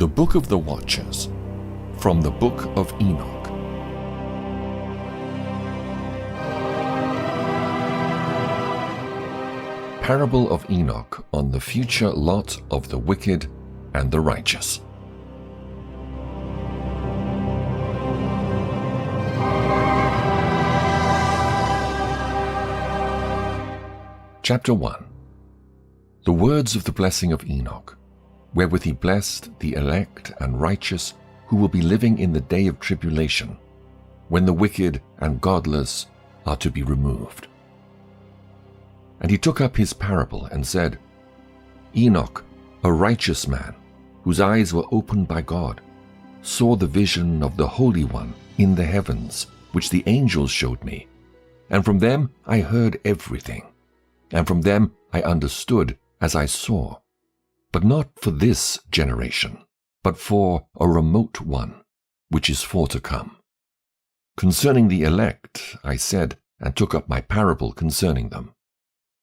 The Book of the Watchers, from the Book of Enoch. Parable of Enoch on the future lot of the wicked and the righteous. Chapter 1. The words of the blessing of Enoch, wherewith he blessed the elect and righteous who will be living in the day of tribulation, when the wicked and godless are to be removed. And he took up his parable and said, Enoch, a righteous man, whose eyes were opened by God, saw the vision of the Holy One in the heavens, which the angels showed me. And from them I heard everything, and from them I understood as I saw, but not for this generation, but for a remote one, which is for to come. Concerning the elect, I said, and took up my parable concerning them.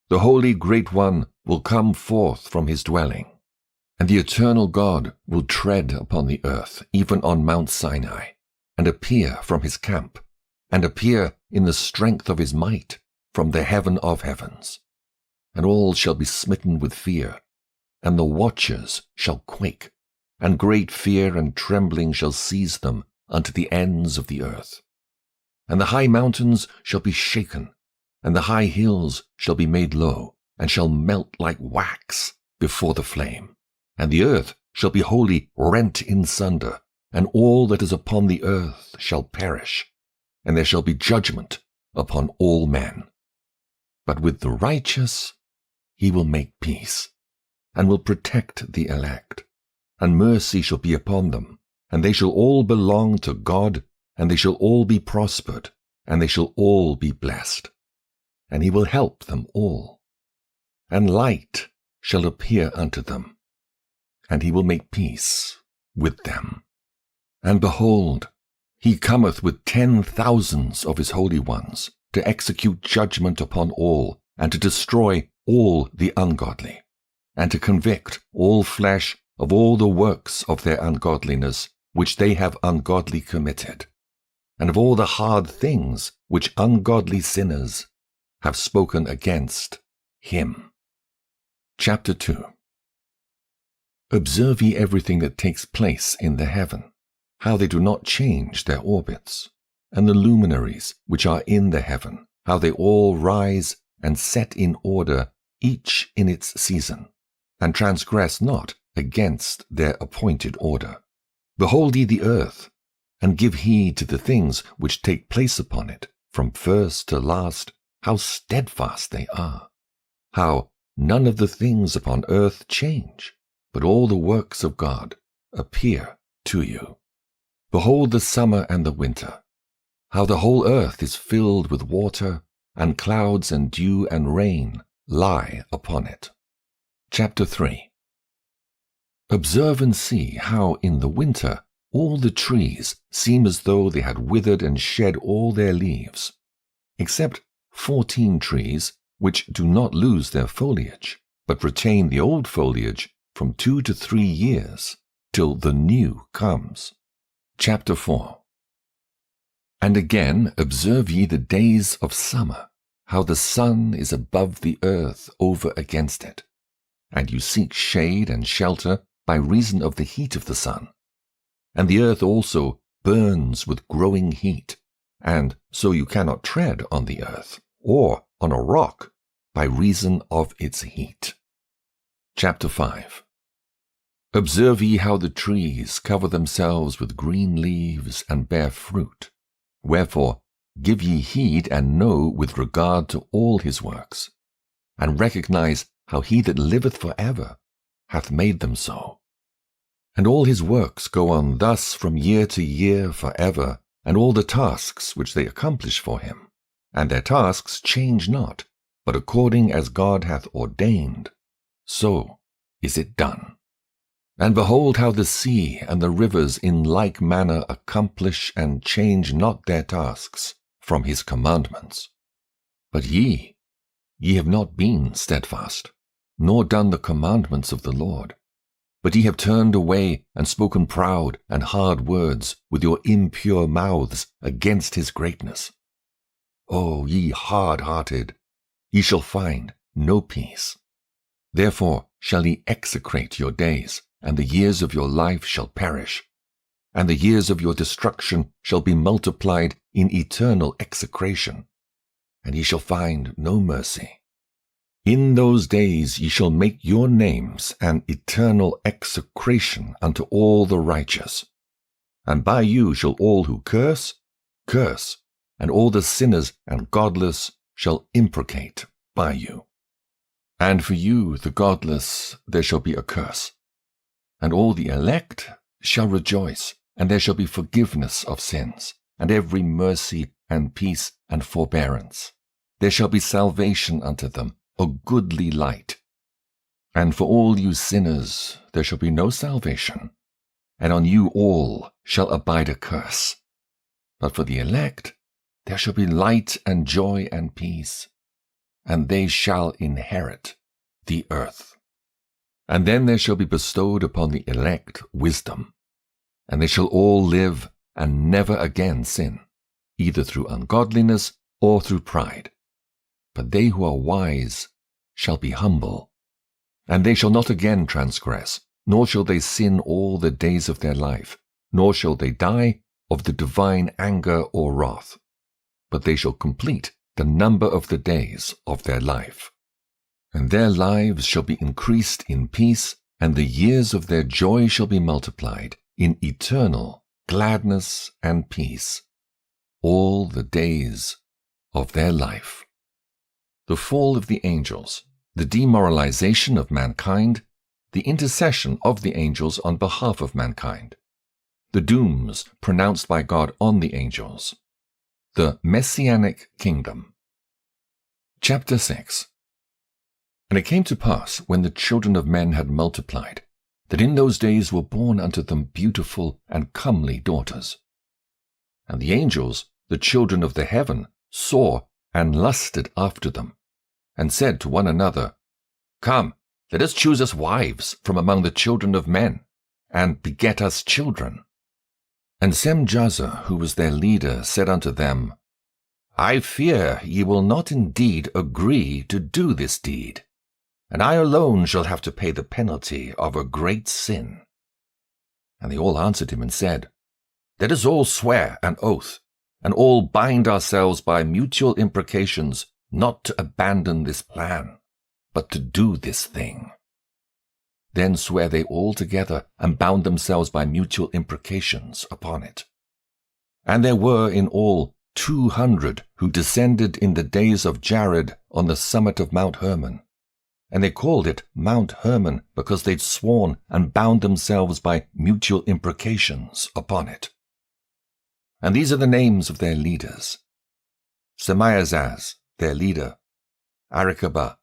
The Holy Great One will come forth from his dwelling, and the eternal God will tread upon the earth, even on Mount Sinai, and appear from his camp, and appear in the strength of his might from the heaven of heavens. And all shall be smitten with fear, and the watchers shall quake, and great fear and trembling shall seize them unto the ends of the earth. And the high mountains shall be shaken, and the high hills shall be made low, and shall melt like wax before the flame. And the earth shall be wholly rent in sunder, and all that is upon the earth shall perish, and there shall be judgment upon all men. But with the righteous he will make peace, and will protect the elect, and mercy shall be upon them, and they shall all belong to God, and they shall all be prospered, and they shall all be blessed. And he will help them all. And light shall appear unto them, and he will make peace with them. And behold, he cometh with 10,000s of his holy ones, to execute judgment upon all, and to destroy all the ungodly, and to convict all flesh of all the works of their ungodliness which they have ungodly committed, and of all the hard things which ungodly sinners have spoken against him. Chapter 2. Observe ye everything that takes place in the heaven, how they do not change their orbits, and the luminaries which are in the heaven, how they all rise and set in order, each in its season, and transgress not against their appointed order. Behold ye the earth, and give heed to the things which take place upon it, from first to last, how steadfast they are, how none of the things upon earth change, but all the works of God appear to you. Behold the summer and the winter, how the whole earth is filled with water, and clouds and dew and rain lie upon it. Chapter 3. Observe and see how in the winter all the trees seem as though they had withered and shed all their leaves, except 14 trees which do not lose their foliage, but retain the old foliage from 2 to 3 years, till the new comes. Chapter 4. And again observe ye the days of summer, how the sun is above the earth over against it, and you seek shade and shelter by reason of the heat of the sun. And the earth also burns with growing heat, and so you cannot tread on the earth, or on a rock, by reason of its heat. Chapter 5. Observe ye how the trees cover themselves with green leaves and bear fruit. Wherefore give ye heed and know with regard to all his works, and recognize how he that liveth for ever hath made them so. And all his works go on thus from year to year for ever, and all the tasks which they accomplish for him, and their tasks change not, but according as God hath ordained, so is it done. And behold how the sea and the rivers in like manner accomplish and change not their tasks from his commandments. But ye have not been steadfast, nor done the commandments of the Lord. But ye have turned away and spoken proud and hard words with your impure mouths against his greatness. O ye hard-hearted, ye shall find no peace. Therefore shall ye execrate your days, and the years of your life shall perish, and the years of your destruction shall be multiplied in eternal execration, and ye shall find no mercy. In those days ye shall make your names an eternal execration unto all the righteous. And by you shall all who curse, curse, and all the sinners and godless shall imprecate by you. And for you, the godless, there shall be a curse. And all the elect shall rejoice, and there shall be forgiveness of sins, and every mercy and peace and forbearance. There shall be salvation unto them, a goodly light. And for all you sinners there shall be no salvation, and on you all shall abide a curse. But for the elect there shall be light and joy and peace, and they shall inherit the earth. And then there shall be bestowed upon the elect wisdom, and they shall all live and never again sin, either through ungodliness or through pride. But they who are wise shall be humble, and they shall not again transgress, nor shall they sin all the days of their life, nor shall they die of the divine anger or wrath, but they shall complete the number of the days of their life. And their lives shall be increased in peace, and the years of their joy shall be multiplied in eternal gladness and peace, all the days of their life. The fall of the angels, the demoralization of mankind, the intercession of the angels on behalf of mankind, the dooms pronounced by God on the angels, the Messianic kingdom. Chapter 6. And it came to pass, when the children of men had multiplied, that in those days were born unto them beautiful and comely daughters. And the angels, the children of the heaven, saw and lusted after them, and said to one another, Come, let us choose us wives from among the children of men, and beget us children. And Semjaza, who was their leader, said unto them, I fear ye will not indeed agree to do this deed, and I alone shall have to pay the penalty of a great sin. And they all answered him and said, Let us all swear an oath, and all bind ourselves by mutual imprecations, not to abandon this plan, but to do this thing. Then sware they all together, and bound themselves by mutual imprecations upon it. And there were in all 200 who descended in the days of Jared on the summit of Mount Hermon. And they called it Mount Hermon because they'd sworn and bound themselves by mutual imprecations upon it. And these are the names of their leaders: Semiazaz, their leader, Arikabah,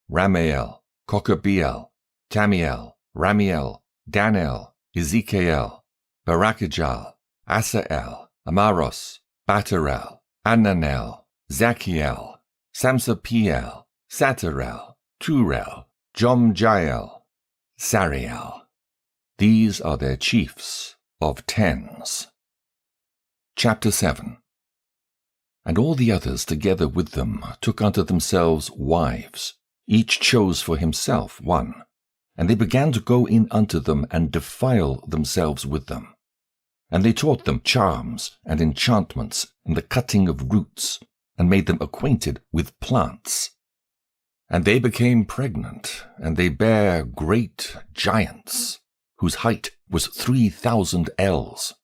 Ramael, Kokabeel, Tamiel, Ramiel, Danel, Ezekiel, Barakijal, Asael, Amaros, Batarel, Ananel, Zachiel, Samsapiel, Satarel, Turel, Jomjael, Sariel. These are their chiefs of tens. Chapter 7. And all the others together with them took unto themselves wives, each chose for himself one, and they began to go in unto them and defile themselves with them. And they taught them charms and enchantments and the cutting of roots, and made them acquainted with plants. And they became pregnant, and they bare great giants, whose height was 3,000 ells,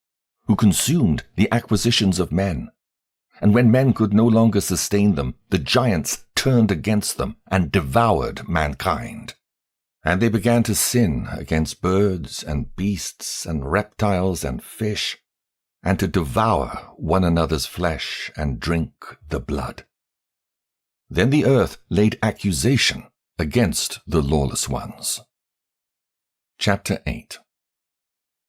who consumed the acquisitions of men. And when men could no longer sustain them, the giants turned against them and devoured mankind. And they began to sin against birds and beasts and reptiles and fish, and to devour one another's flesh and drink the blood. Then the earth laid accusation against the lawless ones. Chapter 8.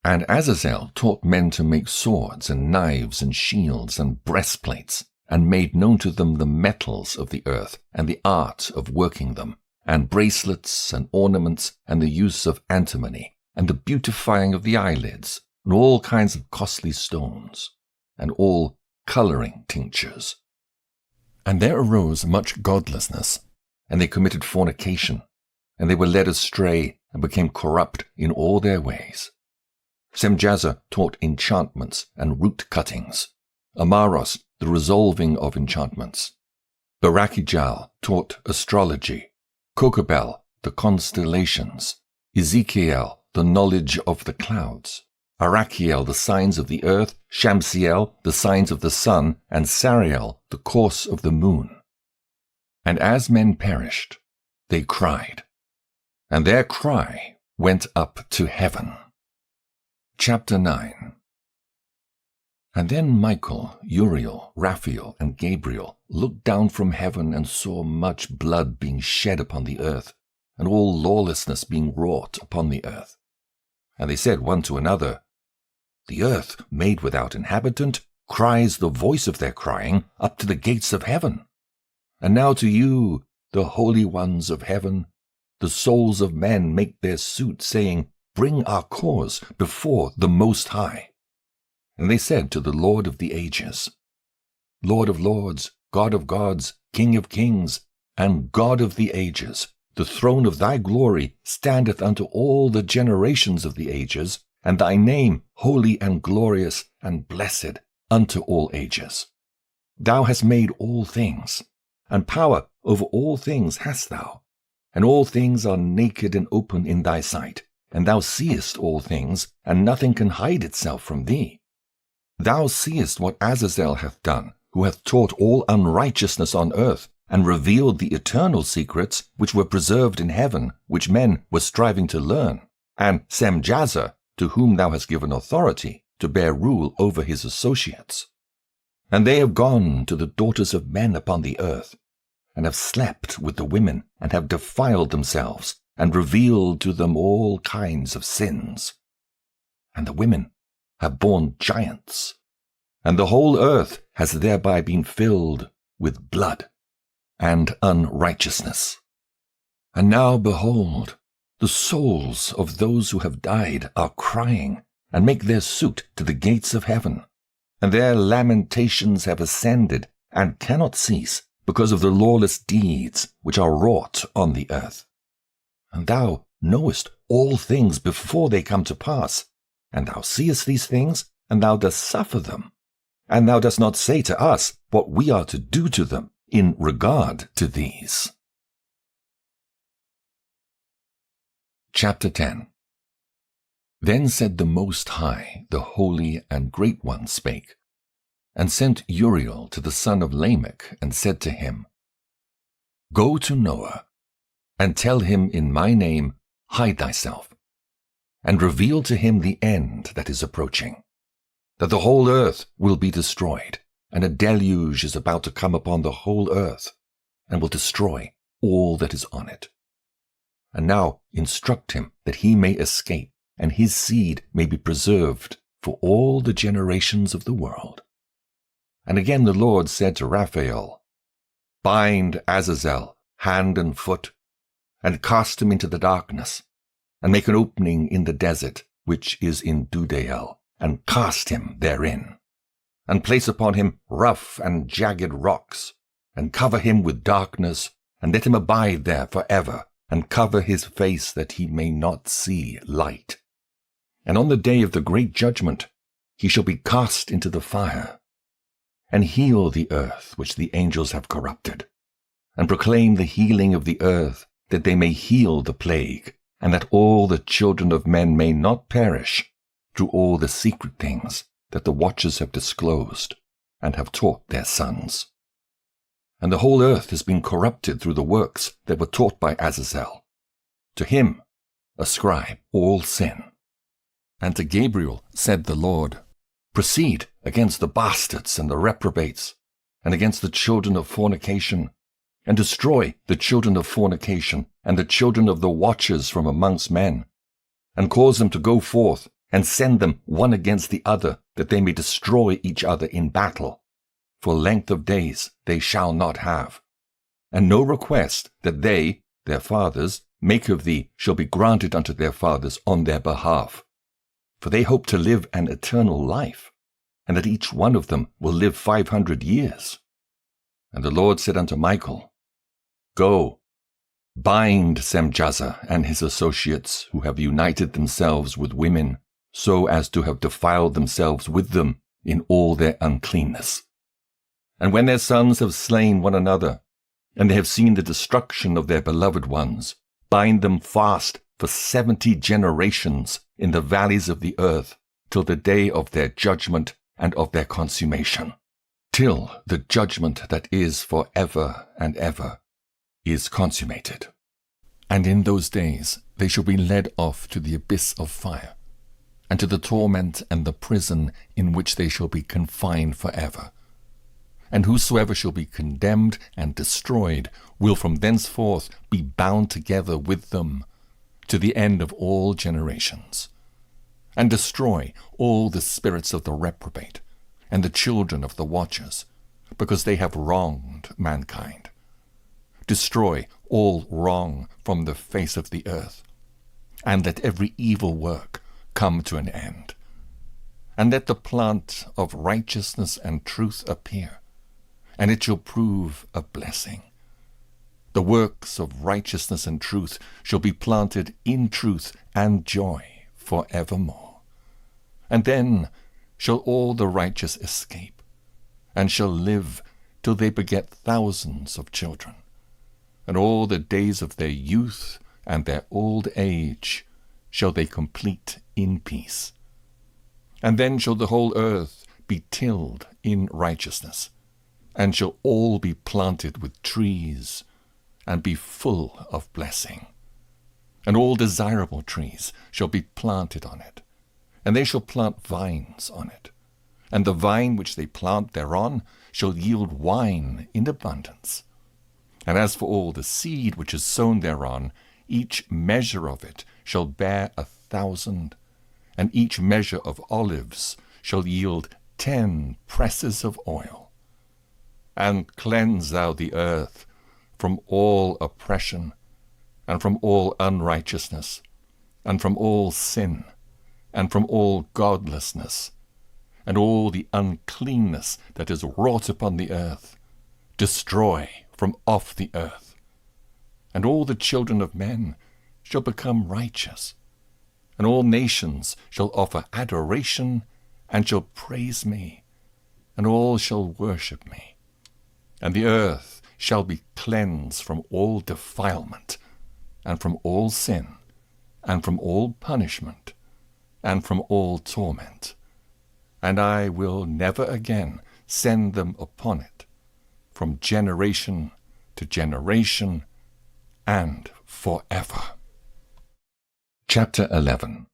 And Azazel taught men to make swords and knives and shields and breastplates, and made known to them the metals of the earth and the art of working them, and bracelets and ornaments and the use of antimony, and the beautifying of the eyelids, and all kinds of costly stones, and all colouring tinctures. And there arose much godlessness, and they committed fornication, and they were led astray, and became corrupt in all their ways. Semjazer taught enchantments and root cuttings, Amaros the resolving of enchantments. Barakijal taught astrology, Kokabel the constellations, Ezekiel the knowledge of the clouds, Arachiel the signs of the earth, Shamsiel the signs of the sun, and Sariel the course of the moon. And as men perished, they cried, and their cry went up to heaven. Chapter 9. And then Michael, Uriel, Raphael, and Gabriel looked down from heaven and saw much blood being shed upon the earth, and all lawlessness being wrought upon the earth. And they said one to another, The earth, made without inhabitant, cries the voice of their crying up to the gates of heaven. And now to you, the holy ones of heaven, the souls of men make their suit, saying, Bring our cause before the Most High. And they said to the Lord of the ages, Lord of lords, God of gods, King of kings, and God of the ages, the throne of thy glory standeth unto all the generations of the ages, and thy name holy and glorious and blessed unto all ages. Thou hast made all things, and power over all things hast thou, and all things are naked and open in thy sight, and thou seest all things, and nothing can hide itself from thee. Thou seest what Azazel hath done, who hath taught all unrighteousness on earth, and revealed the eternal secrets which were preserved in heaven, which men were striving to learn, and Semjazer, to whom thou hast given authority to bear rule over his associates. And they have gone to the daughters of men upon the earth, and have slept with the women, and have defiled themselves, and revealed to them all kinds of sins. And the women have borne giants, and the whole earth has thereby been filled with blood and unrighteousness. And now, behold, the souls of those who have died are crying, and make their suit to the gates of heaven, and their lamentations have ascended, and cannot cease, because of the lawless deeds which are wrought on the earth. And thou knowest all things before they come to pass, and thou seest these things, and thou dost suffer them, and thou dost not say to us what we are to do to them in regard to these. Chapter 10. Then said the Most High, the Holy and Great One spake, and sent Uriel to the son of Lamech, and said to him, Go to Noah, and tell him in my name, Hide thyself, and reveal to him the end that is approaching, that the whole earth will be destroyed, and a deluge is about to come upon the whole earth, and will destroy all that is on it. And now instruct him that he may escape, and his seed may be preserved for all the generations of the world. And again the Lord said to Raphael, Bind Azazel hand and foot, and cast him into the darkness, and make an opening in the desert, which is in Dudael, and cast him therein, and place upon him rough and jagged rocks, and cover him with darkness, and let him abide there forever, and cover his face that he may not see light. And on the day of the great judgment he shall be cast into the fire, and heal the earth which the angels have corrupted, and proclaim the healing of the earth, that they may heal the plague, and that all the children of men may not perish, through all the secret things that the watchers have disclosed, and have taught their sons. And the whole earth has been corrupted through the works that were taught by Azazel. To him ascribe all sin. And to Gabriel said the Lord, Proceed against the bastards and the reprobates, and against the children of fornication, and destroy the children of fornication, and the children of the watchers from amongst men, and cause them to go forth, and send them one against the other, that they may destroy each other in battle. For length of days they shall not have, and no request that they, their fathers, make of thee shall be granted unto their fathers on their behalf. For they hope to live an eternal life, and that each one of them will live 500 years. And the Lord said unto Michael, Go, bind Semjaza and his associates, who have united themselves with women, so as to have defiled themselves with them in all their uncleanness. And when their sons have slain one another, and they have seen the destruction of their beloved ones, bind them fast for 70 generations in the valleys of the earth, till the day of their judgment and of their consummation, till the judgment that is for ever and ever is consummated. And in those days they shall be led off to the abyss of fire, and to the torment and the prison in which they shall be confined forever. And whosoever shall be condemned and destroyed will from thenceforth be bound together with them to the end of all generations, and destroy all the spirits of the reprobate and the children of the watchers, because they have wronged mankind. Destroy all wrong from the face of the earth, and let every evil work come to an end. And let the plant of righteousness and truth appear, and it shall prove a blessing. The works of righteousness and truth shall be planted in truth and joy for evermore. And then shall all the righteous escape, and shall live till they beget thousands of children. And all the days of their youth and their old age shall they complete in peace. And then shall the whole earth be tilled in righteousness, and shall all be planted with trees, and be full of blessing. And all desirable trees shall be planted on it, and they shall plant vines on it. And the vine which they plant thereon shall yield wine in abundance. And as for all the seed which is sown thereon, each measure of it shall bear 1,000, and each measure of olives shall yield 10 presses of oil. And cleanse thou the earth from all oppression, and from all unrighteousness, and from all sin, and from all godlessness, and all the uncleanness that is wrought upon the earth, destroy from off the earth. And all the children of men shall become righteous, and all nations shall offer adoration, and shall praise me, and all shall worship me. And the earth shall be cleansed from all defilement, and from all sin, and from all punishment, and from all torment. And I will never again send them upon it, from generation to generation, and forever. Chapter 11.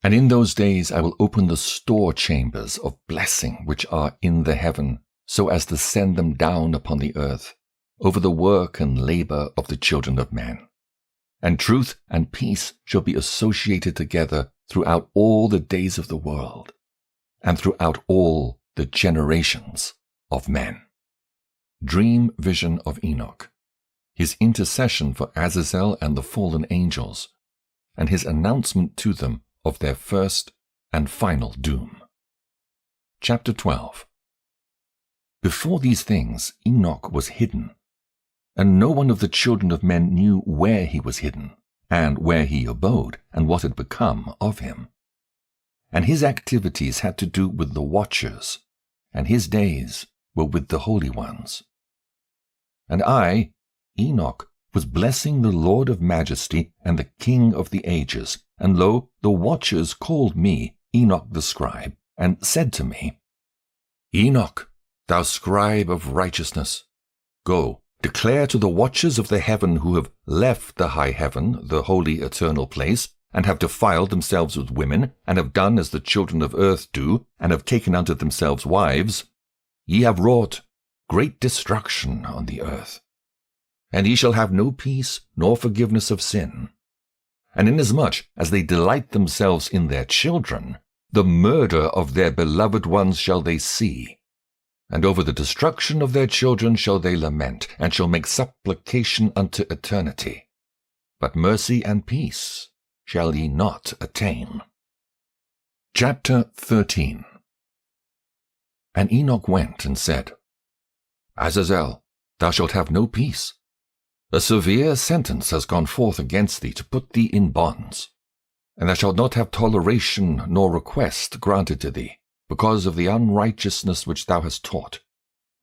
And in those days I will open the store chambers of blessing which are in the heaven, so as to send them down upon the earth, over the work and labor of the children of men. And truth and peace shall be associated together throughout all the days of the world, and throughout all the generations of men. Dream vision of Enoch, his intercession for Azazel and the fallen angels, and his announcement to them of their first and final doom. Chapter 12. Before these things Enoch was hidden, and no one of the children of men knew where he was hidden, and where he abode, and what had become of him. And his activities had to do with the watchers, and his days were with the holy ones. And I, Enoch, was blessing the Lord of majesty and the King of the ages, and lo, the watchers called me, Enoch the scribe, and said to me, Enoch, thou scribe of righteousness, go, declare to the watchers of the heaven who have left the high heaven, the holy eternal place, and have defiled themselves with women, and have done as the children of earth do, and have taken unto themselves wives, ye have wrought great destruction on the earth. And ye shall have no peace nor forgiveness of sin. And inasmuch as they delight themselves in their children, the murder of their beloved ones shall they see. And over the destruction of their children shall they lament, and shall make supplication unto eternity. but mercy and peace shall ye not attain. Chapter 13. And Enoch went and said, Azazel, thou shalt have no peace. A severe sentence has gone forth against thee to put thee in bonds, and thou shalt not have toleration nor request granted to thee, because of the unrighteousness which thou hast taught,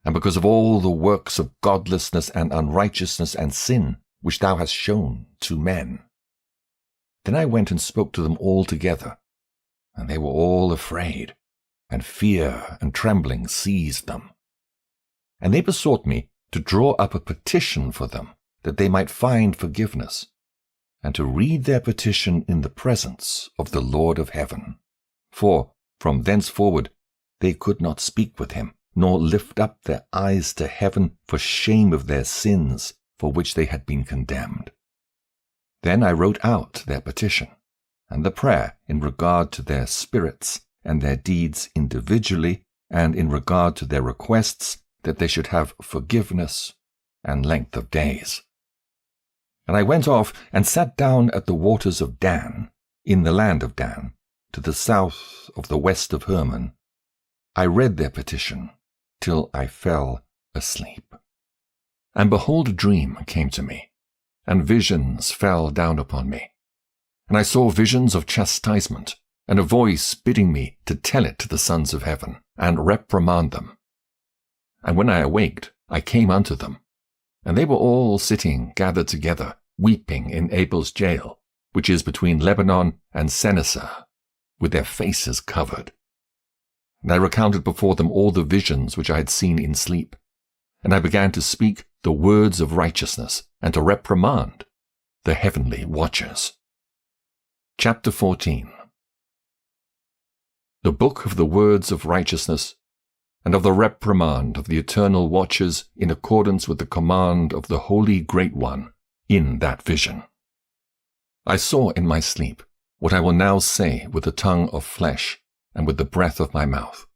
and because of all the works of godlessness and unrighteousness and sin which thou hast shown to men. Then I went and spoke to them all together, and they were all afraid, and fear and trembling seized them. And they besought me to draw up a petition for them, that they might find forgiveness, and to read their petition in the presence of the Lord of heaven. For from thenceforward they could not speak with him, nor lift up their eyes to heaven for shame of their sins for which they had been condemned. Then I wrote out their petition, and the prayer in regard to their spirits and their deeds individually, and in regard to their requests that they should have forgiveness and length of days. And I went off and sat down at the waters of Dan, in the land of Dan, to the south of the west of Hermon. I read their petition till I fell asleep. And behold, a dream came to me, and visions fell down upon me. And I saw visions of chastisement, and a voice bidding me to tell it to the sons of heaven, and reprimand them. And when I awaked, I came unto them, and they were all sitting gathered together, weeping in Abel's jail, which is between Lebanon and Senneser, with their faces covered. And I recounted before them all the visions which I had seen in sleep, and I began to speak the words of righteousness, and to reprimand the heavenly watchers. Chapter 14. The book of the words of righteousness, and of the reprimand of the eternal watchers in accordance with the command of the Holy Great One in that vision. I saw in my sleep what I will now say with the tongue of flesh and with the breath of my mouth,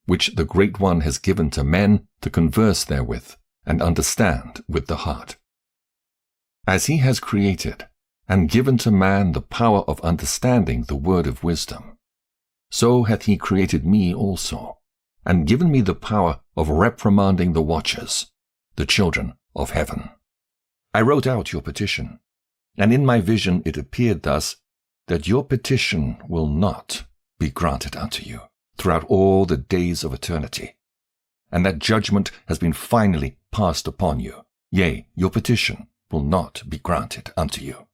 which the Great One has given to men to converse therewith and understand with the heart. As he has created and given to man the power of understanding the word of wisdom, so hath he created me also, and given me the power of reprimanding the watchers, the children of heaven. I wrote out your petition, and in my vision it appeared thus, that your petition will not be granted unto you throughout all the days of eternity, and that judgment has been finally passed upon you. Yea, your petition will not be granted unto you.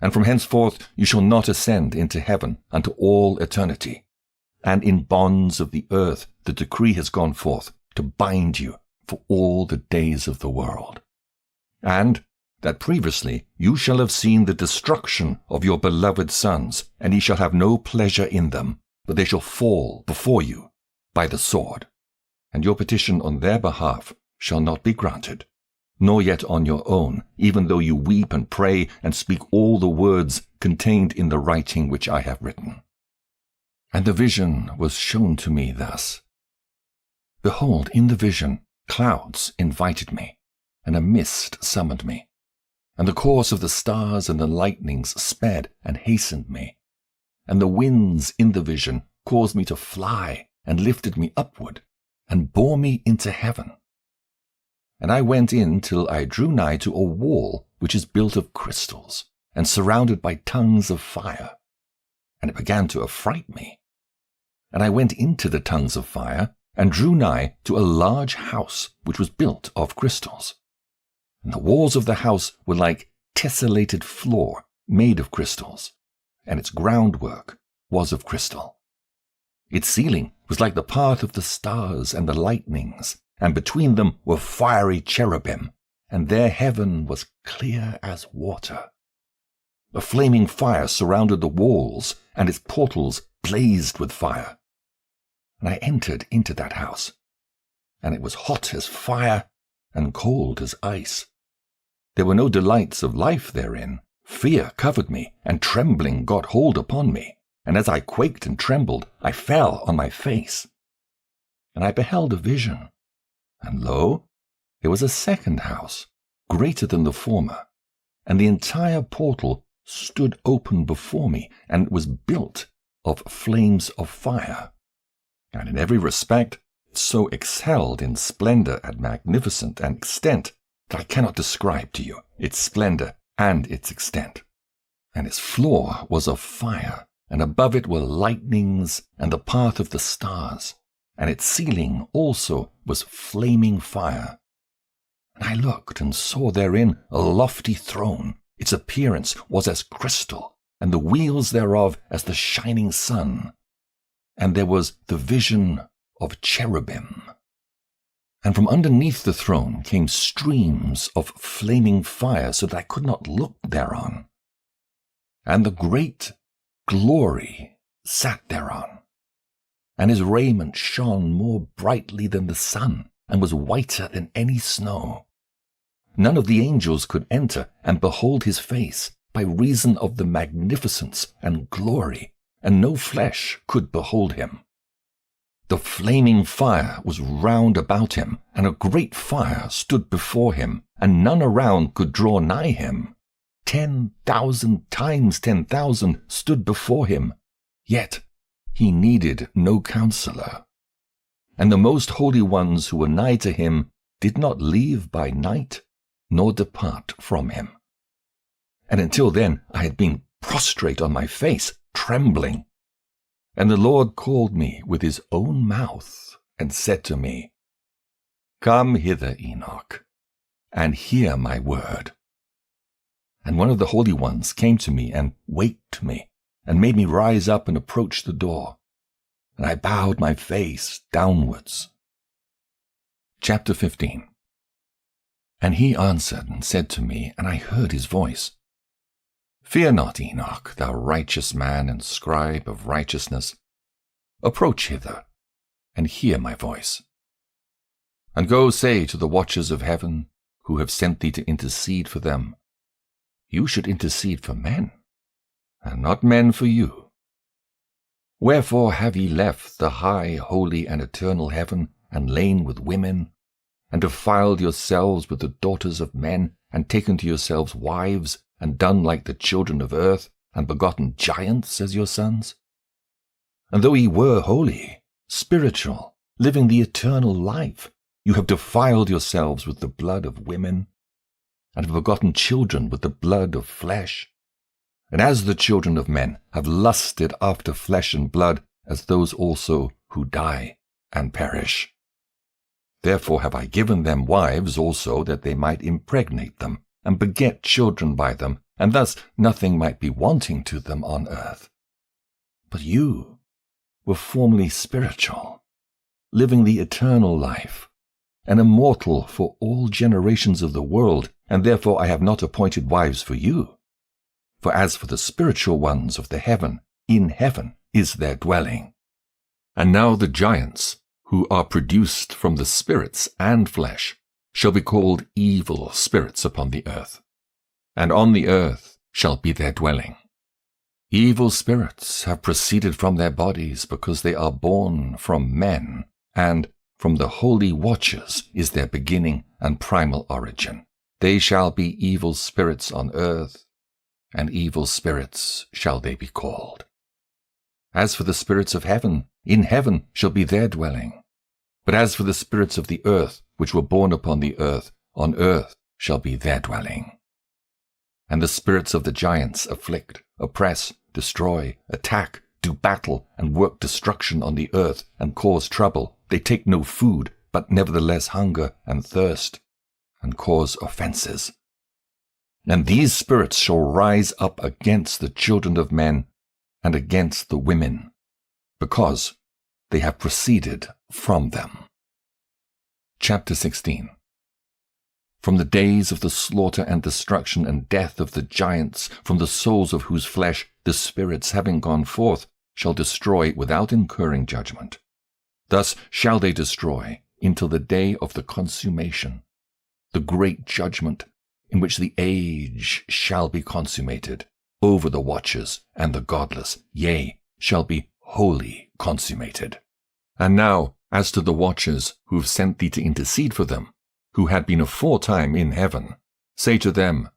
And from henceforth you shall not ascend into heaven unto all eternity. And in bonds of the earth the decree has gone forth to bind you for all the days of the world. And that previously you shall have seen the destruction of your beloved sons, and ye shall have no pleasure in them, but they shall fall before you by the sword. And your petition on their behalf shall not be granted, nor yet on your own, even though you weep and pray and speak all the words contained in the writing which I have written. And the vision was shown to me thus. Behold, in the vision, clouds invited me, and a mist summoned me. And the course of the stars and the lightnings sped and hastened me. And the winds in the vision caused me to fly, and lifted me upward, and bore me into heaven. And I went in till I drew nigh to a wall which is built of crystals, and surrounded by tongues of fire. And it began to affright me. And I went into the tongues of fire, and drew nigh to a large house which was built of crystals. And the walls of the house were like tessellated floor made of crystals, and its groundwork was of crystal. Its ceiling was like the path of the stars and the lightnings, and between them were fiery cherubim, and their heaven was clear as water. A flaming fire surrounded the walls, and its portals blazed with fire. And I entered into that house, and it was hot as fire and cold as ice. There were no delights of life therein. Fear covered me, and trembling got hold upon me, and as I quaked and trembled, I fell on my face. And I beheld a vision, and lo, there was a second house, greater than the former, and the entire portal stood open before me, and was built of flames of fire, and in every respect so excelled in splendor and magnificence and extent that I cannot describe to you its splendor and its extent. And its floor was of fire, and above it were lightnings and the path of the stars, and its ceiling also was flaming fire. And I looked and saw therein a lofty throne. Its appearance was as crystal, and the wheels thereof as the shining sun. And there was the vision of cherubim. And from underneath the throne came streams of flaming fire, so that I could not look thereon. And the great glory sat thereon, and his raiment shone more brightly than the sun, and was whiter than any snow. None of the angels could enter and behold his face, by reason of the magnificence and glory, and no flesh could behold him. The flaming fire was round about him, and a great fire stood before him, and none around could draw nigh him. 10,000 times 10,000 stood before him, yet he needed no counselor. And the most holy ones who were nigh to him did not leave by night, nor depart from him. And until then I had been prostrate on my face, trembling. And the Lord called me with his own mouth, and said to me, Come hither, Enoch, and hear my word. And one of the holy ones came to me, and waked me, and made me rise up and approach the door. And I bowed my face downwards. Chapter 15. And he answered and said to me, and I heard his voice, Fear not, Enoch, thou righteous man and scribe of righteousness. Approach hither, and hear my voice. And go say to the watchers of heaven, who have sent thee to intercede for them, You should intercede for men, and not men for you. Wherefore have ye left the high, holy, and eternal heaven, and lain with women, and defiled yourselves with the daughters of men, and taken to yourselves wives, and done like the children of earth, and begotten giants as your sons? And though ye were holy, spiritual, living the eternal life, you have defiled yourselves with the blood of women, and have begotten children with the blood of flesh. And as the children of men have lusted after flesh and blood, as those also who die and perish. Therefore have I given them wives also, that they might impregnate them, and beget children by them, and thus nothing might be wanting to them on earth. But you were formerly spiritual, living the eternal life, and immortal for all generations of the world, and therefore I have not appointed wives for you. For as for the spiritual ones of the heaven, in heaven is their dwelling. And now the giants, who are produced from the spirits and flesh, shall be called evil spirits upon the earth, and on the earth shall be their dwelling. Evil spirits have proceeded from their bodies, because they are born from men, and from the holy watchers is their beginning and primal origin. They shall be evil spirits on earth, and evil spirits shall they be called. As for the spirits of heaven, in heaven shall be their dwelling. But as for the spirits of the earth, which were born upon the earth, on earth shall be their dwelling. And the spirits of the giants afflict, oppress, destroy, attack, do battle, and work destruction on the earth, and cause trouble. They take no food, but nevertheless hunger and thirst, and cause offenses. And these spirits shall rise up against the children of men, and against the women, because they have proceeded from them. Chapter 16. From the days of the slaughter and destruction and death of the giants, from the souls of whose flesh the spirits, having gone forth, shall destroy without incurring judgment. Thus shall they destroy until the day of the consummation, the great judgment, in which the age shall be consummated over the watchers and the godless, yea, shall be wholly consummated. And now, as to the watchers who have sent thee to intercede for them, who had been aforetime in heaven, say to them,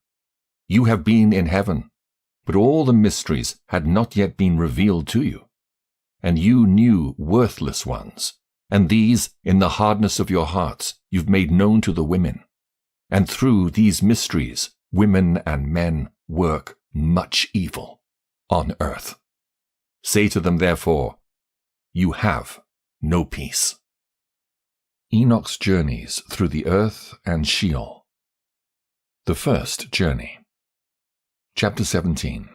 You have been in heaven, but all the mysteries had not yet been revealed to you. And you knew worthless ones, and these, in the hardness of your hearts, you've made known to the women. And through these mysteries, women and men work much evil on earth. Say to them, therefore, you have no peace. Enoch's journeys through the earth and Sheol. The first journey. Chapter 17.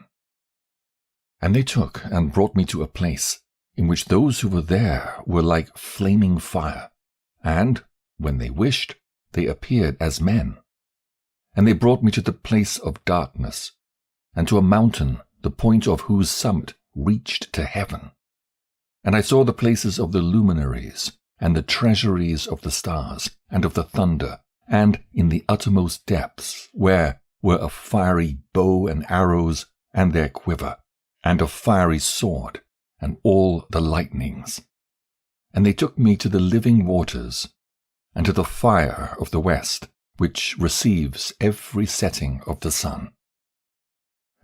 And they took and brought me to a place in which those who were there were like flaming fire, and, when they wished, they appeared as men. And they brought me to the place of darkness, and to a mountain, the point of whose summit reached to heaven. And I saw the places of the luminaries, and the treasuries of the stars, and of the thunder, and in the uttermost depths, where were a fiery bow and arrows, and their quiver, and a fiery sword, and all the lightnings. And they took me to the living waters, and to the fire of the west, which receives every setting of the sun.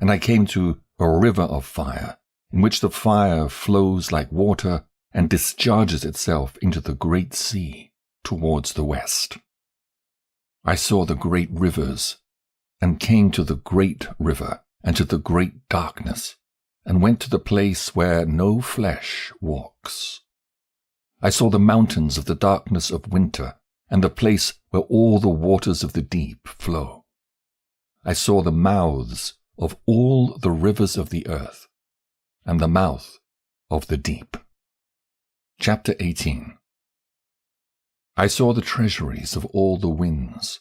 And I came to a river of fire, in which the fire flows like water, and discharges itself into the great sea towards the west. I saw the great rivers, and came to the great river, and to the great darkness, and went to the place where no flesh walks. I saw the mountains of the darkness of winter, and the place where all the waters of the deep flow. I saw the mouths of all the rivers of the earth, and the mouth of the deep. Chapter 18. I saw the treasuries of all the winds.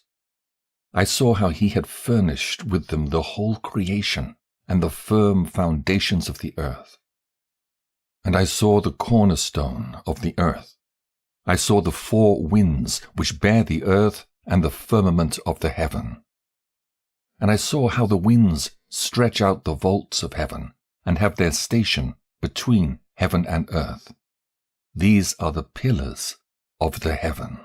I saw how he had furnished with them the whole creation, and the firm foundations of the earth. And I saw the cornerstone of the earth. I saw the four winds which bear the earth, and the firmament of the heaven. And I saw how the winds stretch out the vaults of heaven, and have their station between heaven and earth. These are the pillars of the heaven.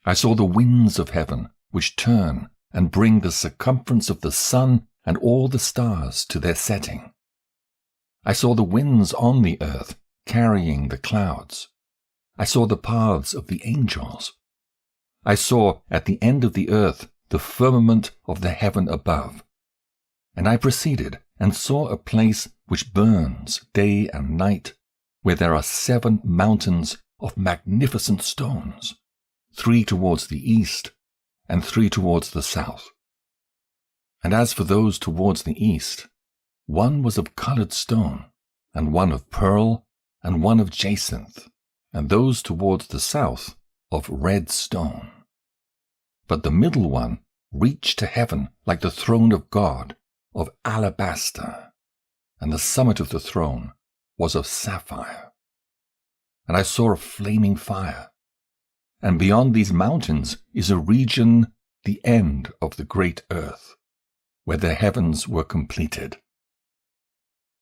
I saw the winds of heaven, which turn and bring the circumference of the sun and all the stars to their setting. I saw the winds on the earth carrying the clouds. I saw the paths of the angels. I saw at the end of the earth the firmament of the heaven above. And I proceeded and saw a place which burns day and night, where there are 7 mountains of magnificent stones, 3 towards the east, and 3 towards the south. And as for those towards the east, one was of colored stone, and one of pearl, and one of jacinth, and those towards the south of red stone. But the middle one reached to heaven like the throne of God, of alabaster, and the summit of the throne was of sapphire. And I saw a flaming fire, and beyond these mountains is a region, the end of the great earth, where the heavens were completed.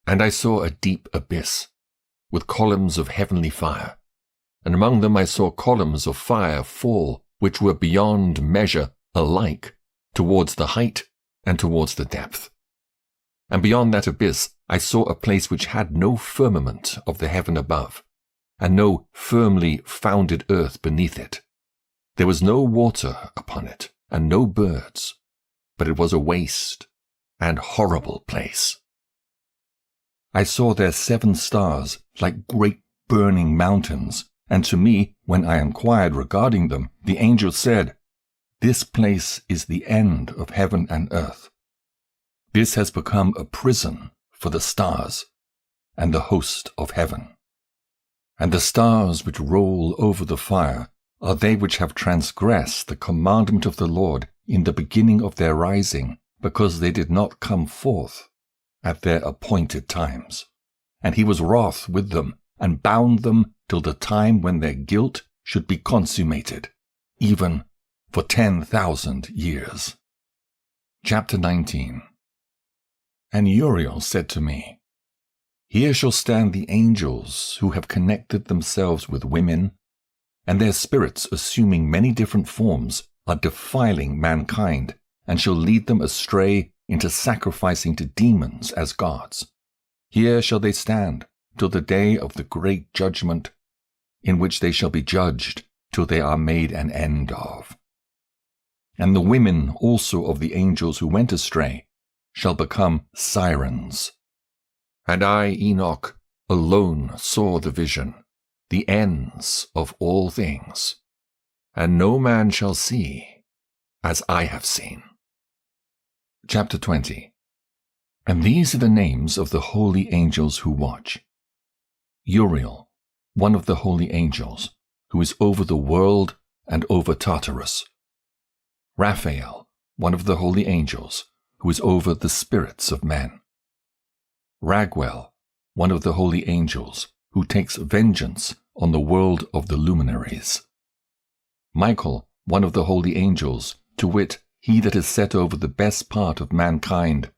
And I saw a deep abyss, with columns of heavenly fire, and among them I saw columns of fire fall, which were beyond measure alike, towards the height and towards the depth. And beyond that abyss I saw a place which had no firmament of the heaven above, and no firmly founded earth beneath it. There was no water upon it, and no birds, but it was a waste and horrible place. I saw there 7 stars like great burning mountains, and to me, when I inquired regarding them, the angel said, "This place is the end of heaven and earth. This has become a prison for the stars and the host of heaven. And the stars which roll over the fire are they which have transgressed the commandment of the Lord in the beginning of their rising, because they did not come forth at their appointed times. And he was wroth with them, and bound them till the time when their guilt should be consummated, even for 10,000 years. Chapter 19. And Uriel said to me, Here shall stand the angels who have connected themselves with women, and their spirits, assuming many different forms, are defiling mankind, and shall lead them astray into sacrificing to demons as gods. Here shall they stand till the day of the great judgment, in which they shall be judged till they are made an end of. And the women also of the angels who went astray shall become sirens. And I, Enoch, alone saw the vision, the ends of all things, and no man shall see as I have seen. Chapter 20. And these are the names of the holy angels who watch. Uriel, one of the holy angels, who is over the world and over Tartarus. Raphael, one of the holy angels, who is over the spirits of men. Raguel, one of the holy angels, who takes vengeance on the world of the luminaries. Michael, one of the holy angels, to wit, he that is set over the best part of mankind,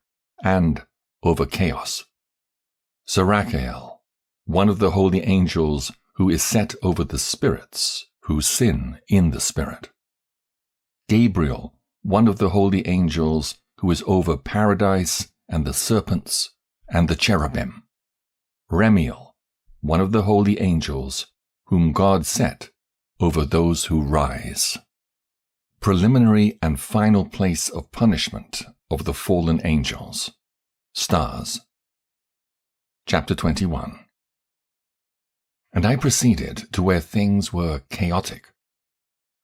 and over chaos. Sarachael, one of the holy angels, who is set over the spirits, who sin in the spirit. Gabriel, one of the holy angels, who is over paradise and the serpents and the cherubim. Remiel, one of the holy angels, whom God set over those who rise. Preliminary and final place of punishment of the fallen angels. Stars. Chapter 21. And I proceeded to where things were chaotic,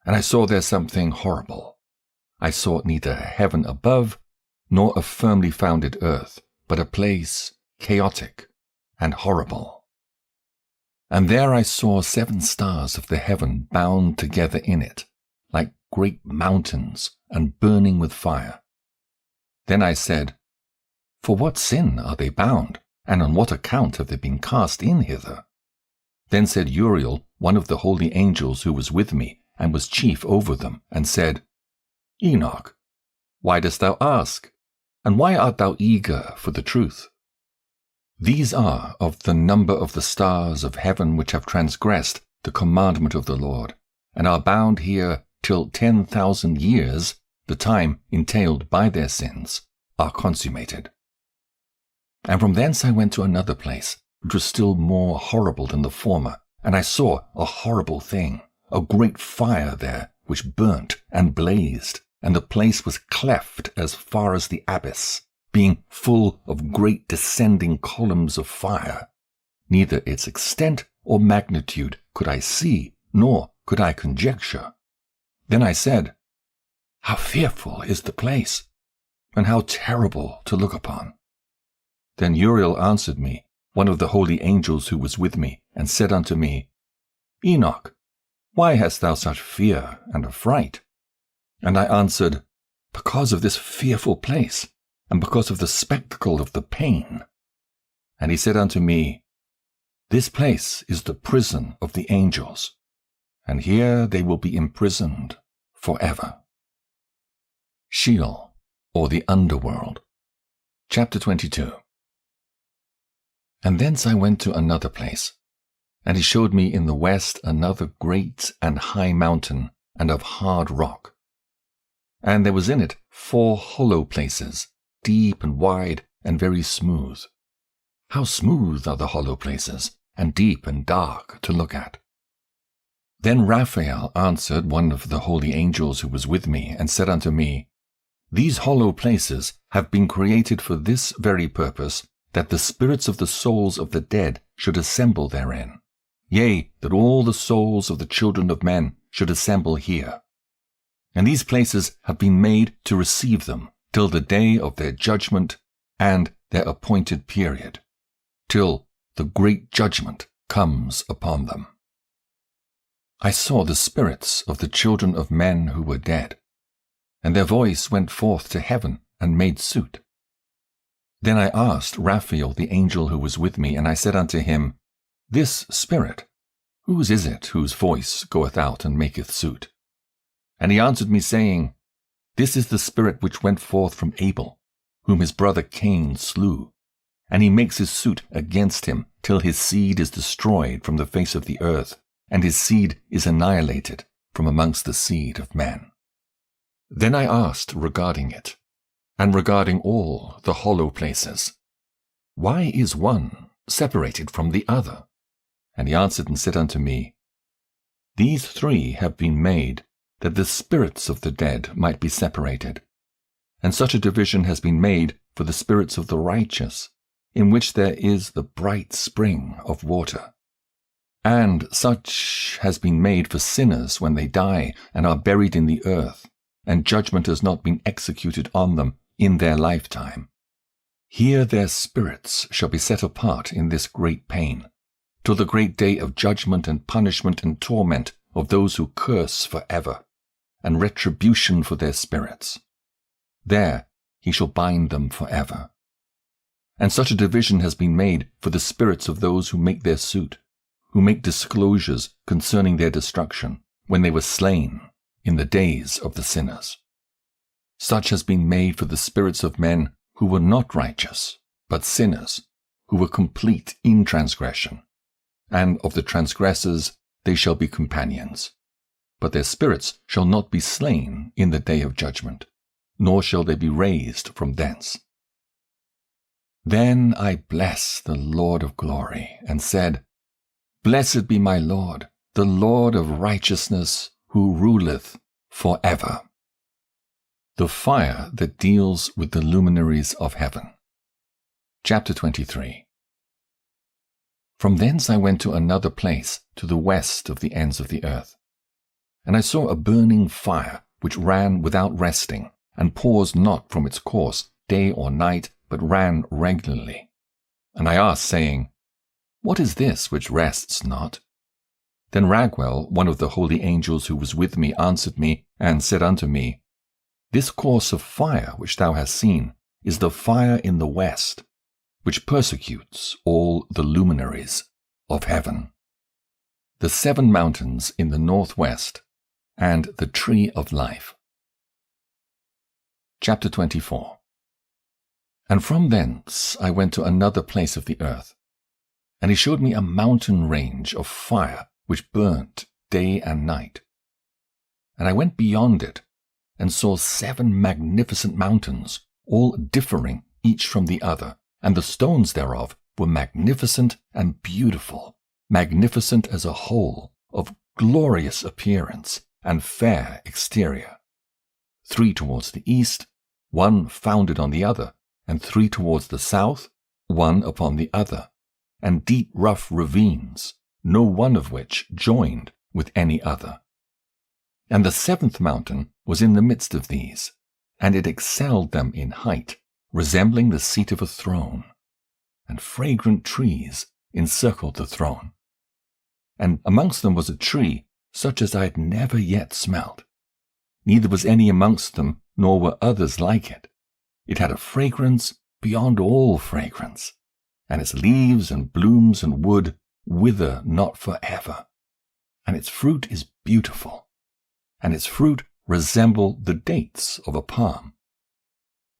and I saw there something horrible. I saw neither heaven above, nor a firmly founded earth, but a place chaotic and horrible. And there I saw 7 stars of the heaven bound together in it, like great mountains and burning with fire. Then I said, For what sin are they bound, and on what account have they been cast in hither? Then said Uriel, one of the holy angels who was with me, and was chief over them, and said, Enoch, why dost thou ask? And why art thou eager for the truth? These are of the number of the stars of heaven which have transgressed the commandment of the Lord, and are bound here till 10,000 years, the time entailed by their sins, are consummated. And from thence I went to another place, which was still more horrible than the former, and I saw a horrible thing, a great fire there, which burnt and blazed, and the place was cleft as far as the abyss, being full of great descending columns of fire. Neither its extent or magnitude could I see, nor could I conjecture. Then I said, How fearful is the place, and how terrible to look upon! Then Uriel answered me, one of the holy angels who was with me, and said unto me, Enoch, why hast thou such fear and affright? And I answered, Because of this fearful place, and because of the spectacle of the pain. And he said unto me, This place is the prison of the angels, and here they will be imprisoned forever. Sheol, or the underworld. Chapter 22. And thence I went to another place, and he showed me in the west another great and high mountain, and of hard rock. And there was in it 4 hollow places, deep and wide and very smooth. How smooth are the hollow places, and deep and dark to look at! Then Raphael answered one of the holy angels who was with me, and said unto me, These hollow places have been created for this very purpose, that the spirits of the souls of the dead should assemble therein. Yea, that all the souls of the children of men should assemble here. And these places have been made to receive them till the day of their judgment and their appointed period, till the great judgment comes upon them. I saw the spirits of the children of men who were dead, and their voice went forth to heaven and made suit. Then I asked Raphael the angel who was with me, and I said unto him, This spirit, whose is it whose voice goeth out and maketh suit? And he answered me, saying, This is the spirit which went forth from Abel, whom his brother Cain slew, and he makes his suit against him till his seed is destroyed from the face of the earth, and his seed is annihilated from amongst the seed of men. Then I asked regarding it, and regarding all the hollow places, Why is one separated from the other? And he answered and said unto me, These three have been made, that the spirits of the dead might be separated. And such a division has been made for the spirits of the righteous, in which there is the bright spring of water. And such has been made for sinners when they die and are buried in the earth, and judgment has not been executed on them in their lifetime. Here their spirits shall be set apart in this great pain, till the great day of judgment and punishment and torment of those who curse forever, and retribution for their spirits. There he shall bind them forever. And such a division has been made for the spirits of those who make their suit, who make disclosures concerning their destruction, when they were slain in the days of the sinners. Such has been made for the spirits of men who were not righteous, but sinners, who were complete in transgression. And of the transgressors they shall be companions. But their spirits shall not be slain in the day of judgment, nor shall they be raised from thence. Then I blessed the Lord of glory, and said, Blessed be my Lord, the Lord of righteousness, who ruleth for ever. The fire that deals with the luminaries of heaven. Chapter 23. From thence I went to another place, to the west of the ends of the earth. And I saw a burning fire, which ran without resting, and paused not from its course, day or night, but ran regularly. And I asked, saying, What is this which rests not? Then Raguel, one of the holy angels who was with me, answered me, and said unto me, This course of fire which thou hast seen is the fire in the west, which persecutes all the luminaries of heaven. The 7 mountains in the northwest, and the tree of life. Chapter 24. And from thence I went to another place of the earth, and he showed me a mountain range of fire which burnt day and night. And I went beyond it, and saw 7 magnificent mountains, all differing each from the other, and the stones thereof were magnificent and beautiful, magnificent as a whole, of glorious appearance and fair exterior. 3 towards the east, 1 founded on the other, and 3 towards the south, 1 upon the other, and deep rough ravines, no one of which joined with any other. And the 7th mountain was in the midst of these, and it excelled them in height, resembling the seat of a throne, and fragrant trees encircled the throne. And amongst them was a tree such as I had never yet smelt. Neither was any amongst them, nor were others like it. It had a fragrance beyond all fragrance, and its leaves and blooms and wood wither not forever. And its fruit is beautiful, and its fruit resembled the dates of a palm.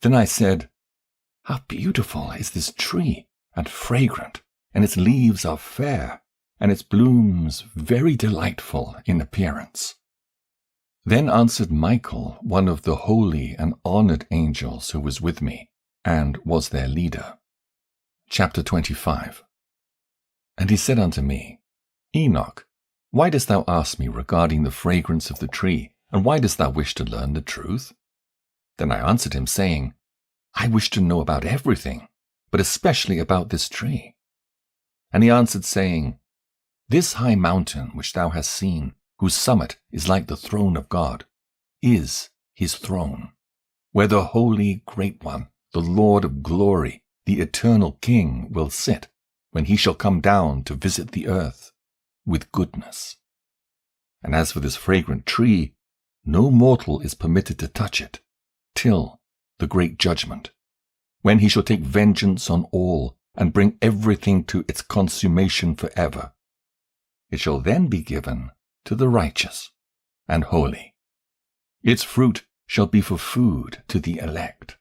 Then I said, How beautiful is this tree, and fragrant, and its leaves are fair, and its blooms very delightful in appearance. Then answered Michael, one of the holy and honored angels who was with me, and was their leader. Chapter 25. And he said unto me, Enoch, why dost thou ask me regarding the fragrance of the tree, and why dost thou wish to learn the truth? Then I answered him, saying, I wish to know about everything, but especially about this tree. And he answered, saying, This high mountain which thou hast seen, whose summit is like the throne of God, is his throne, where the holy great one, the Lord of glory, the eternal King, will sit, when he shall come down to visit the earth with goodness. And as for this fragrant tree, no mortal is permitted to touch it, till the great judgment, when he shall take vengeance on all, and bring everything to its consummation forever. It shall then be given to the righteous and holy. Its fruit shall be for food to the elect.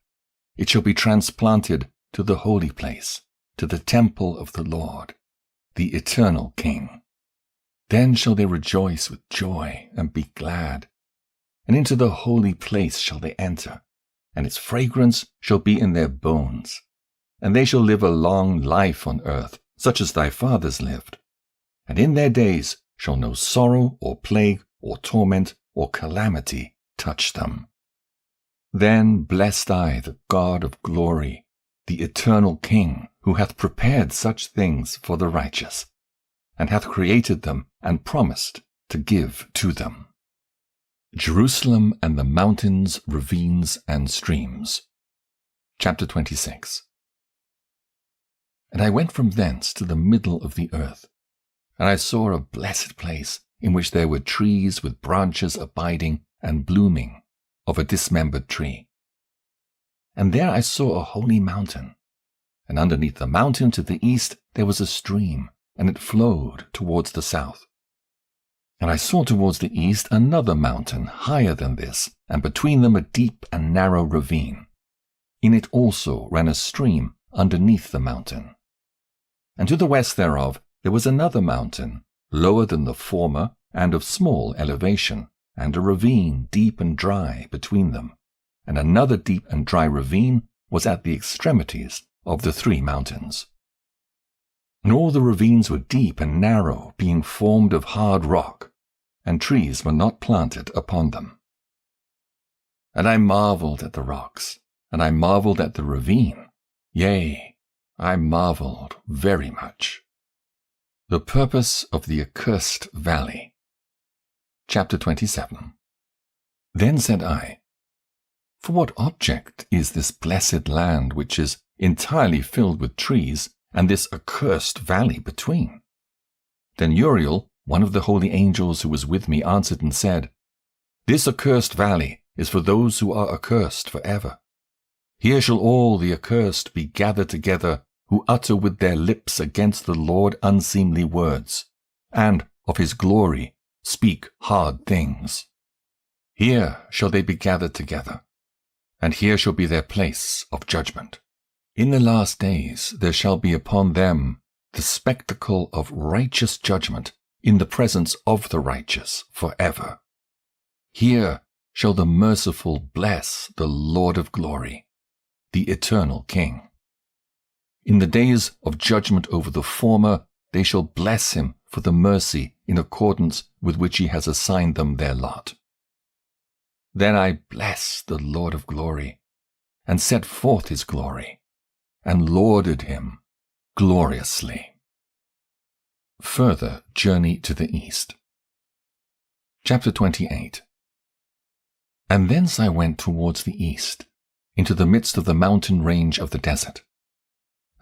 It shall be transplanted to the holy place, to the temple of the Lord, the eternal King. Then shall they rejoice with joy and be glad, and into the holy place shall they enter, and its fragrance shall be in their bones. And they shall live a long life on earth, such as thy fathers lived. And in their days shall no sorrow or plague or torment or calamity touch them. Then blessed I the God of glory, the eternal King, who hath prepared such things for the righteous, and hath created them and promised to give to them. Jerusalem and the mountains, ravines, and streams. Chapter 26. And I went from thence to the middle of the earth, and I saw a blessed place, in which there were trees with branches abiding and blooming, of a dismembered tree. And there I saw a holy mountain, and underneath the mountain to the east there was a stream, and it flowed towards the south. And I saw towards the east another mountain higher than this, and between them a deep and narrow ravine. In it also ran a stream underneath the mountain. And to the west thereof there was another mountain, lower than the former, and of small elevation, and a ravine deep and dry between them. And another deep and dry ravine was at the extremities of the 3 mountains. And all the ravines were deep and narrow, being formed of hard rock, and trees were not planted upon them. And I marveled at the rocks, and I marveled at the ravine, yea, I marveled very much. The purpose of the accursed valley. Chapter 27. Then said I, For what object is this blessed land which is entirely filled with trees, and this accursed valley between? Then Uriel, one of the holy angels who was with me, answered and said, This accursed valley is for those who are accursed forever. Here shall all the accursed be gathered together, who utter with their lips against the Lord unseemly words, and of his glory speak hard things. Here shall they be gathered together, and here shall be their place of judgment. In the last days there shall be upon them the spectacle of righteous judgment in the presence of the righteous forever. Here shall the merciful bless the Lord of glory, the eternal King. In the days of judgment over the former, they shall bless him for the mercy in accordance with which he has assigned them their lot. Then I blessed the Lord of glory, and set forth his glory, and lauded him gloriously. Further journey to the east. Chapter 28. And thence I went towards the east, into the midst of the mountain range of the desert.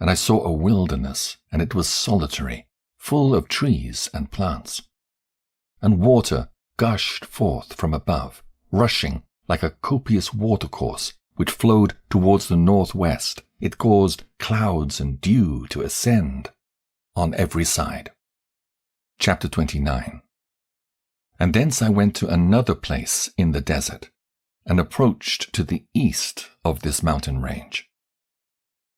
And I saw a wilderness, and it was solitary, full of trees and plants. And water gushed forth from above, rushing like a copious watercourse, which flowed towards the northwest. It caused clouds and dew to ascend on every side. Chapter 29. And thence I went to another place in the desert, and approached to the east of this mountain range.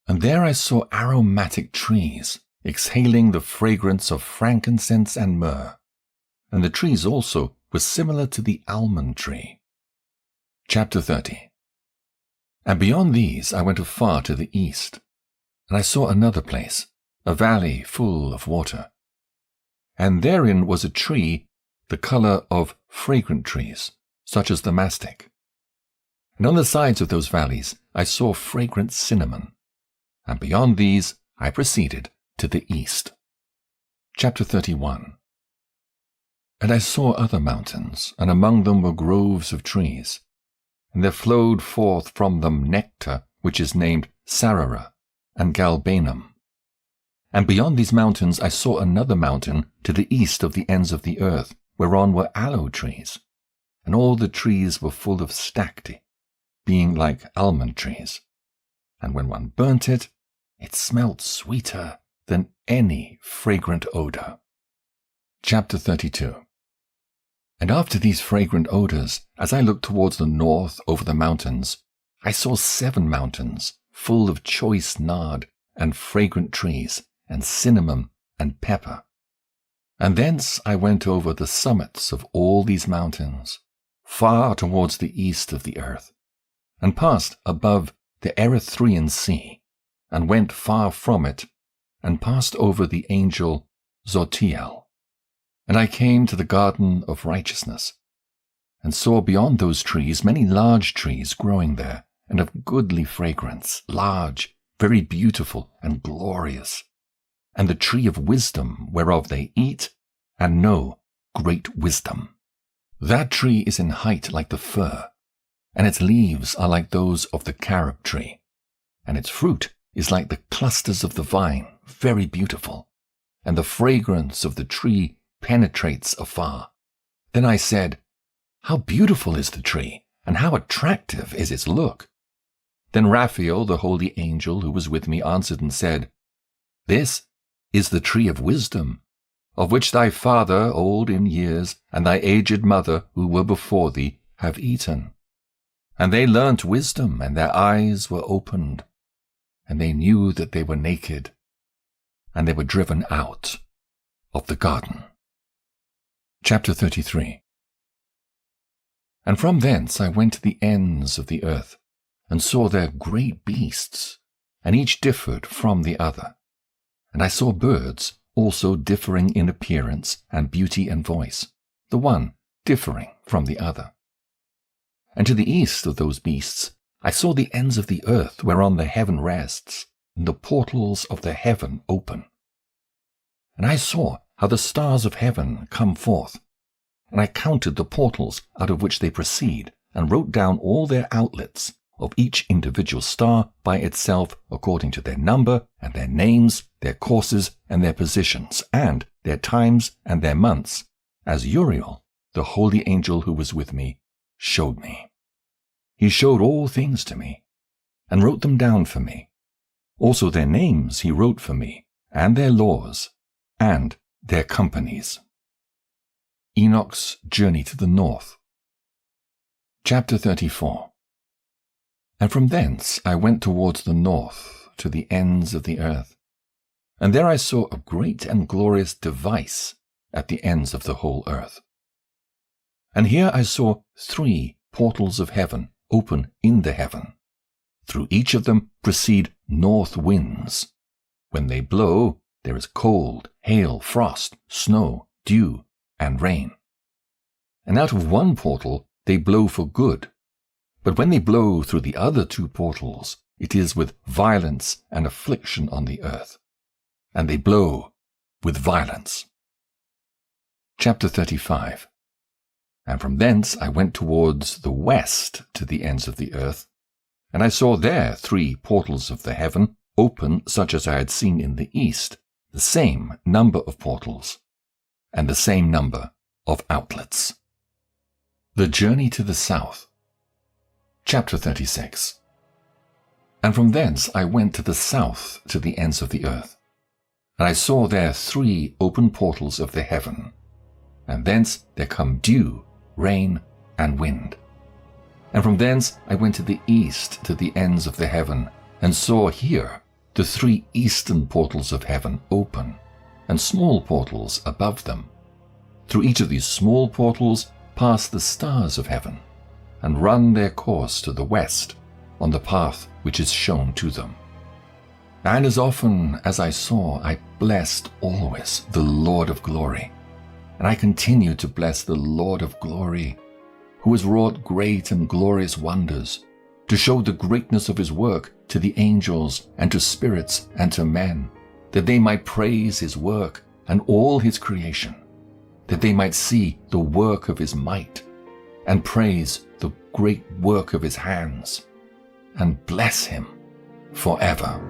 And there I saw aromatic trees, exhaling the fragrance of frankincense and myrrh, and the trees also were similar to the almond tree. Chapter 30. And beyond these I went afar to the east, and I saw another place, a valley full of water. And therein was a tree, the colour of fragrant trees, such as the mastic. And on the sides of those valleys I saw fragrant cinnamon. And beyond these I proceeded to the east. Chapter 31. And I saw other mountains, and among them were groves of trees. And there flowed forth from them nectar, which is named Sarara and Galbanum. And beyond these mountains I saw another mountain to the east of the ends of the earth, whereon were aloe trees. And all the trees were full of stacte, being like almond trees. And when one burnt it, it smelt sweeter than any fragrant odor. Chapter 32. And after these fragrant odors, as I looked towards the north over the mountains, I saw 7 mountains full of choice nard and fragrant trees and cinnamon and pepper. And thence I went over the summits of all these mountains, far towards the east of the earth, and passed above the Erythraean Sea, and went far from it, and passed over the angel Zotiel. And I came to the garden of righteousness, and saw beyond those trees many large trees growing there, and of goodly fragrance, large, very beautiful, and glorious, and the tree of wisdom, whereof they eat, and know great wisdom. That tree is in height like the fir, and its leaves are like those of the carob tree, and its fruit is like the clusters of the vine, very beautiful, and the fragrance of the tree penetrates afar. Then I said, How beautiful is the tree, and how attractive is its look! Then Raphael, the holy angel who was with me, answered and said, This is the tree of wisdom, of which thy father, old in years, and thy aged mother, who were before thee, have eaten. And they learnt wisdom, and their eyes were opened, and they knew that they were naked, and they were driven out of the garden. Chapter 33. And from thence I went to the ends of the earth, and saw there great beasts, and each differed from the other. And I saw birds also differing in appearance and beauty and voice, the one differing from the other. And to the east of those beasts I saw the ends of the earth whereon the heaven rests, and the portals of the heaven open. And I saw how the stars of heaven come forth, and I counted the portals out of which they proceed, and wrote down all their outlets of each individual star by itself according to their number and their names, their courses and their positions, and their times and their months, as Uriel, the holy angel who was with me, showed me. He showed all things to me, and wrote them down for me. Also their names he wrote for me, and their laws, and their companies. Enoch's journey to the north. Chapter 34. And from thence I went towards the north, to the ends of the earth. And there I saw a great and glorious device at the ends of the whole earth. And here I saw 3 portals of heaven open in the heaven. Through each of them proceed north winds. When they blow, there is cold, hail, frost, snow, dew, and rain. And out of one portal they blow for good. But when they blow through the other 2 portals, it is with violence and affliction on the earth. And they blow with violence. Chapter 35. And from thence I went towards the west to the ends of the earth, and I saw there 3 portals of the heaven, open such as I had seen in the east, the same number of portals, and the same number of outlets. The journey to the south. Chapter 36. And from thence I went to the south to the ends of the earth, and I saw there 3 open portals of the heaven, and thence there come dew, rain, and wind. And from thence I went to the east to the ends of the heaven, and saw here the 3 eastern portals of heaven open, and small portals above them. Through each of these small portals pass the stars of heaven, and run their course to the west on the path which is shown to them. And as often as I saw, I blessed always the Lord of glory. And I continue to bless the Lord of glory, who has wrought great and glorious wonders, to show the greatness of his work to the angels and to spirits and to men, that they might praise his work and all his creation, that they might see the work of his might, and praise the great work of his hands, and bless him forever.